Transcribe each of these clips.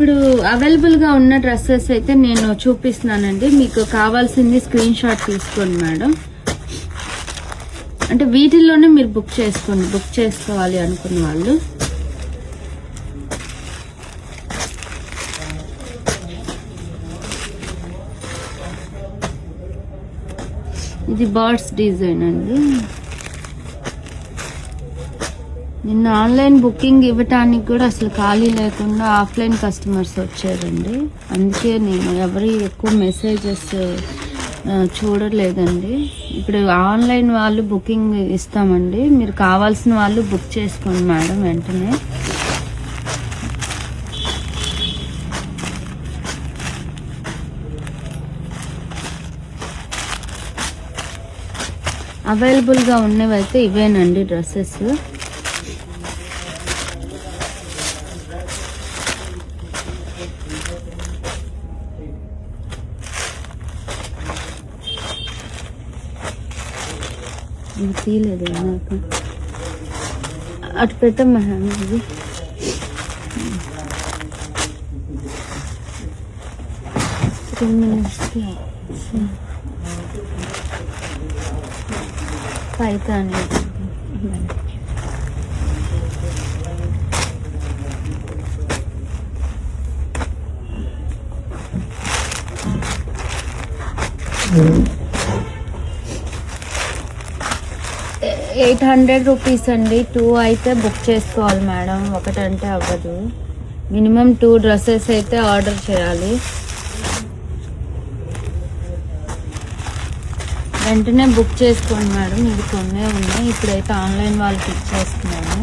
ఇప్పుడు అవైలబుల్గా ఉన్న డ్రెస్సెస్ అయితే నేను చూపిస్తున్నానండి. మీకు కావాల్సింది స్క్రీన్ షాట్ తీసుకోండి మేడం. అంటే వీటిల్లోనే మీరు బుక్ చేసుకోవాలి అనుకున్న వాళ్ళు. ఇది బర్డ్స్ డిజైన్ అండి. నిన్న ఆన్లైన్ బుకింగ్ ఇవ్వటానికి కూడా అసలు ఖాళీ లేకుండా ఆఫ్లైన్ కస్టమర్స్ వచ్చారండి. అందుకే నేను ఎవరి ఎక్కువ మెసేజెస్ చూడలేదండి. ఇప్పుడు ఆన్లైన్ వాళ్ళు బుకింగ్ ఇస్తామండి. మీరు కావాల్సిన వాళ్ళు బుక్ చేసుకోండి మేడం వెంటనే. అవైలబుల్గా ఉన్నవైతే ఇవేనండి డ్రెస్సెస్. తీయలేదు నాకు అటు పెట్టమ్మా. ఇది 3 minutes పైతాని. ₹800 అండి. 2 అయితే బుక్ చేసుకోవాలి మేడం, ఒకటంటే అవ్వదు. మినిమం 2 డ్రెస్సెస్ అయితే ఆర్డర్ చేయాలి. వెంటనే బుక్ చేసుకోండి మేడం. ఇవి కొన్నే ఉన్నాయి. ఇప్పుడైతే ఆన్లైన్ వాళ్ళకి ఇచ్చేస్తున్నాను.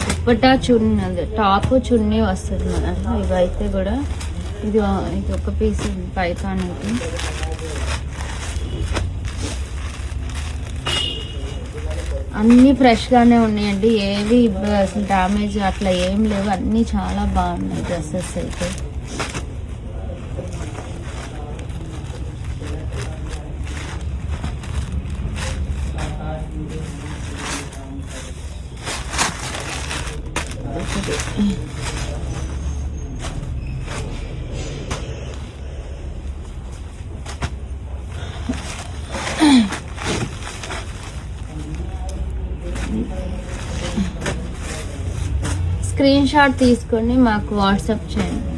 దుప్పటా చున్నీ, టాప్ చున్నీ వస్తుంది మేడం. ఇవైతే కూడా ఇది ఒక పీస్ పైతానికి. అన్నీ ఫ్రెష్గానే ఉన్నాయండి. ఏవి అసలు డ్యామేజ్ అట్లా ఏం లేవు. అన్నీ చాలా బాగున్నాయి డ్రెస్సెస్ అయితే. స్క్రీన్ షాట్ తీసుకొని మాకు వాట్సాప్ చేయండి.